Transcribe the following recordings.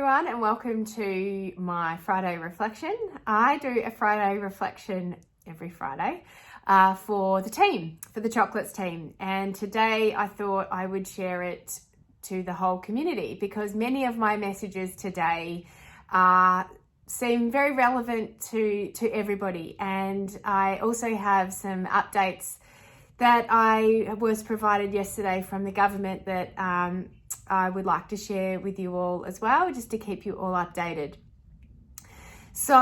everyone, and welcome to my Friday reflection. I do a Friday reflection every Friday for the team, for the Choklits team. And today I thought I would share it to the whole community because many of my messages today seem very relevant to everybody. And I also have some updates that I was provided yesterday from the government that I would like to share with you all as well, just to keep you all updated. So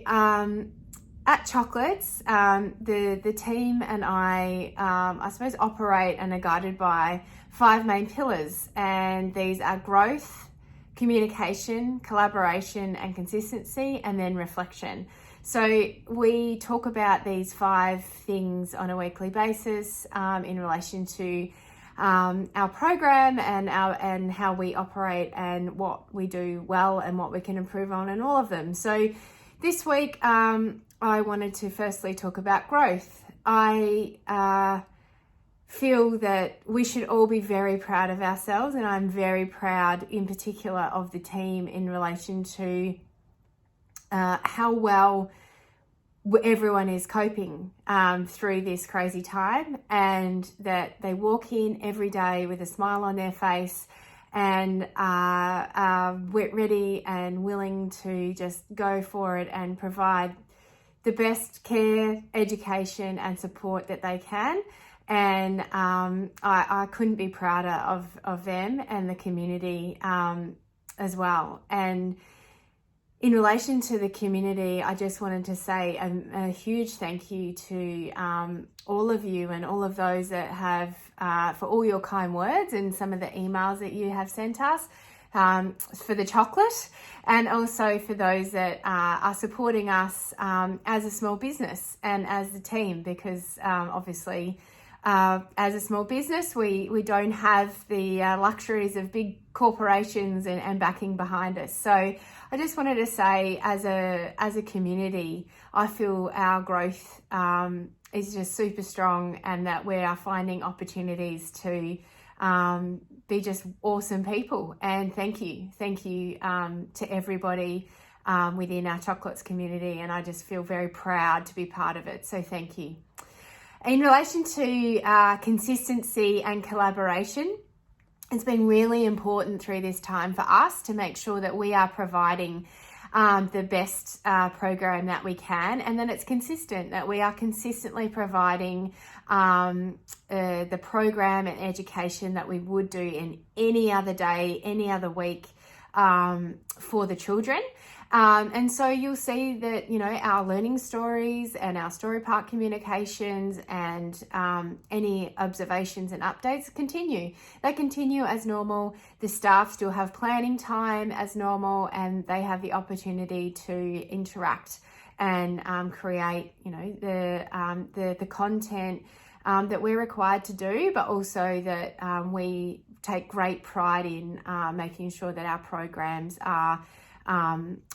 at Choklits, the team and I suppose operate and are guided by 5 main pillars, and these are growth, communication, collaboration and consistency, and then reflection. So we talk about these 5 things on a weekly basis in relation to our program and how we operate and what we do well and what we can improve on and all of them. So this week I wanted to firstly talk about growth. I feel that we should all be very proud of ourselves, and I'm very proud in particular of the team in relation to how well everyone is coping through this crazy time, and that they walk in every day with a smile on their face and are ready and willing to just go for it and provide the best care, education and support that they can. And I couldn't be prouder of them and the community as well. And in relation to the community, I just wanted to say a huge thank you to all of you and all of those that have, for all your kind words and some of the emails that you have sent us for the chocolate, and also for those that are supporting us as a small business and as a team, because obviously as a small business, we don't have the luxuries of big corporations and backing behind us. So I just wanted to say, as a community, I feel our growth is just super strong, and that we are finding opportunities to be just awesome people. And thank you to everybody within our Choklits community, and I just feel very proud to be part of it. So thank you. In relation to consistency and collaboration, it's been really important through this time for us to make sure that we are providing the best program that we can, and that it's consistent, that we are consistently providing the program and education that we would do in any other day, any other week for the children. And so you'll see that, you know, our learning stories and our story part communications and any observations and updates continue. They continue as normal. The staff still have planning time as normal, and they have the opportunity to interact and create, you know, the content that we're required to do, but also that we take great pride in making sure that our programs are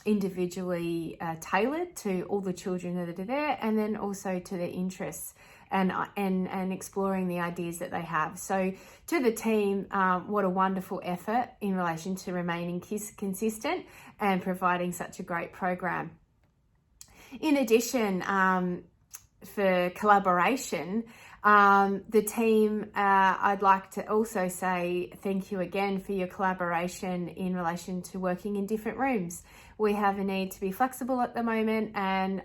individually tailored to all the children that are there, and then also to their interests and exploring the ideas that they have. So to the team, what a wonderful effort in relation to remaining consistent and providing such a great program. In addition, for collaboration, the team, I'd like to also say thank you again for your collaboration in relation to working in different rooms. We have a need to be flexible at the moment, and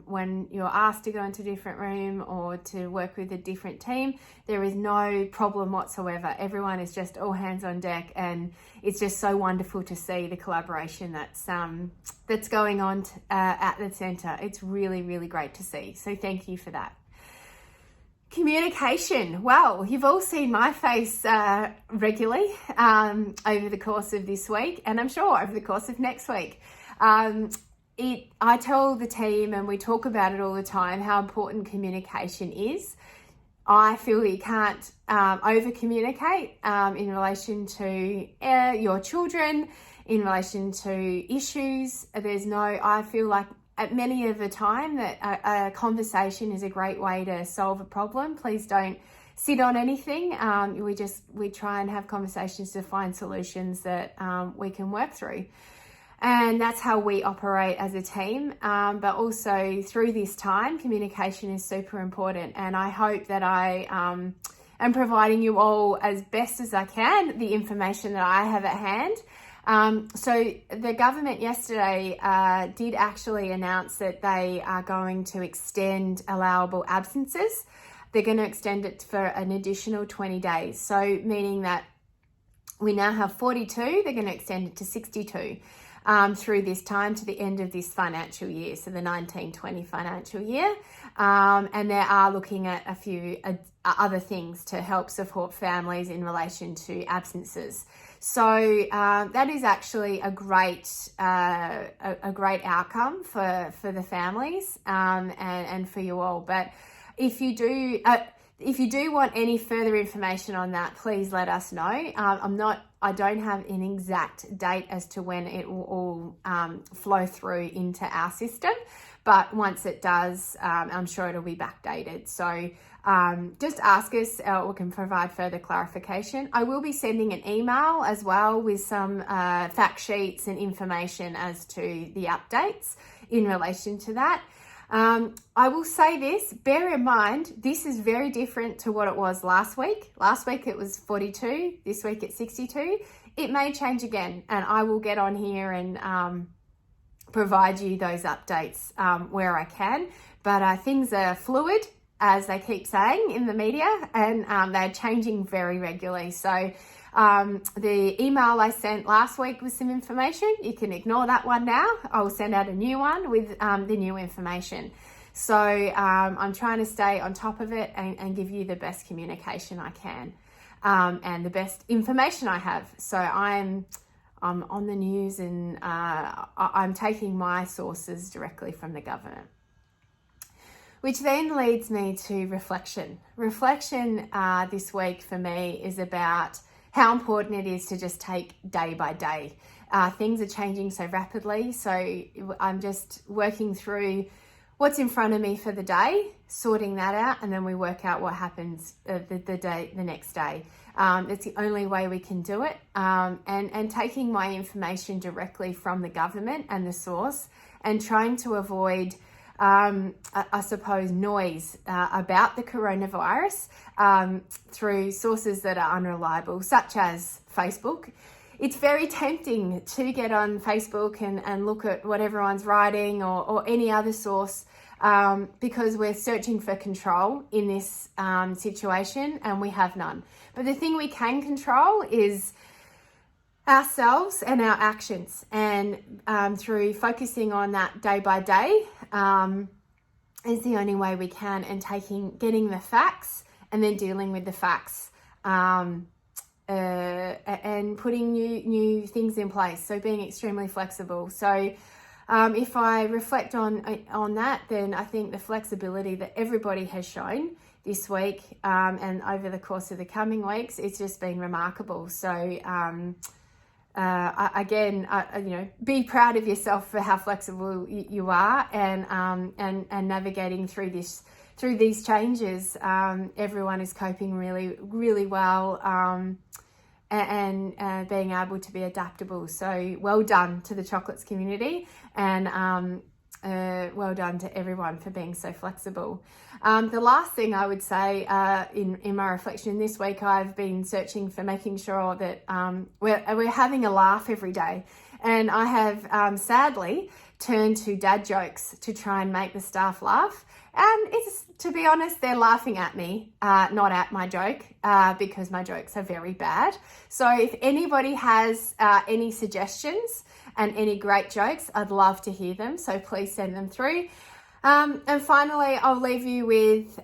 when you're asked to go into a different room or to work with a different team, there is no problem whatsoever. Everyone is just all hands on deck, and it's just so wonderful to see the collaboration that's going on at the centre. It's really, really great to see. So thank you for that. Communication. Well, you've all seen my face regularly over the course of this week, and I'm sure over the course of next week. I tell the team, and we talk about it all the time, how important communication is. I feel you can't over communicate in relation to your children, in relation to issues. I feel like at many of the time that a conversation is a great way to solve a problem. Please don't sit on anything. We try and have conversations to find solutions that we can work through. And that's how we operate as a team. But also through this time, communication is super important. And I hope that I am providing you all as best as I can the information that I have at hand. So the government yesterday did actually announce that they are going to extend allowable absences. They're going to extend it for an additional 20 days. So meaning that we now have 42, they're going to extend it to 62. Through this time to the end of this financial year, so the 19-20 financial year. And they are looking at a few other things to help support families in relation to absences. So that is actually a great outcome for the families and for you all. But if you do want any further information on that, please let us know. I don't have an exact date as to when it will all flow through into our system, but once it does, I'm sure it'll be backdated. So just ask us, we can provide further clarification. I will be sending an email as well with some fact sheets and information as to the updates in relation to that. I will say this, bear in mind, this is very different to what it was last week. Last week it was 42, this week it's 62. It may change again, and I will get on here and provide you those updates where I can. But things are fluid, as they keep saying in the media, and they're changing very regularly. So the email I sent last week with some information, you can ignore that one now. I'll send out a new one with the new information. So I'm trying to stay on top of it and give you the best communication I can and the best information I have. So I'm on the news, and I'm taking my sources directly from the government. Which then leads me to reflection. Reflection this week for me is about how important it is to just take day by day. Things are changing so rapidly, so I'm just working through what's in front of me for the day, sorting that out, and then we work out what happens the next day. It's the only way we can do it, and taking my information directly from the government and the source, and trying to avoid I suppose, noise about the coronavirus through sources that are unreliable, such as Facebook. It's very tempting to get on Facebook and look at what everyone's writing or any other source because we're searching for control in this situation, and we have none. But the thing we can control is ourselves and our actions, and through focusing on that day by day is the only way we can, and getting the facts and then dealing with the facts and putting new things in place. So being extremely flexible. So if I reflect on that, then I think the flexibility that everybody has shown this week and over the course of the coming weeks, it's just been remarkable. So be proud of yourself for how flexible you are, and navigating through these changes. Everyone is coping really, really well, and being able to be adaptable. So well done to the Choklits community, and well done to everyone for being so flexible. The last thing I would say in my reflection this week, I've been searching for making sure that we're having a laugh every day. And I have sadly turned to dad jokes to try and make the staff laugh. And it's, to be honest, they're laughing at me, not at my joke, because my jokes are very bad. So if anybody has any suggestions and any great jokes, I'd love to hear them. So please send them through. And finally, I'll leave you with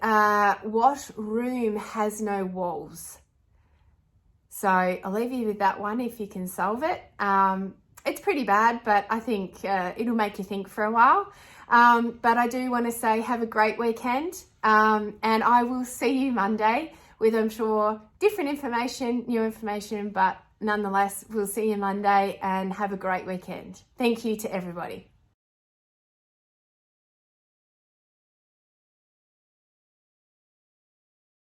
what room has no walls? So I'll leave you with that one if you can solve it. It's pretty bad, but I think it'll make you think for a while. But I do want to say have a great weekend, and I will see you Monday with, I'm sure, different information, new information, but nonetheless, we'll see you Monday, and have a great weekend. Thank you to everybody.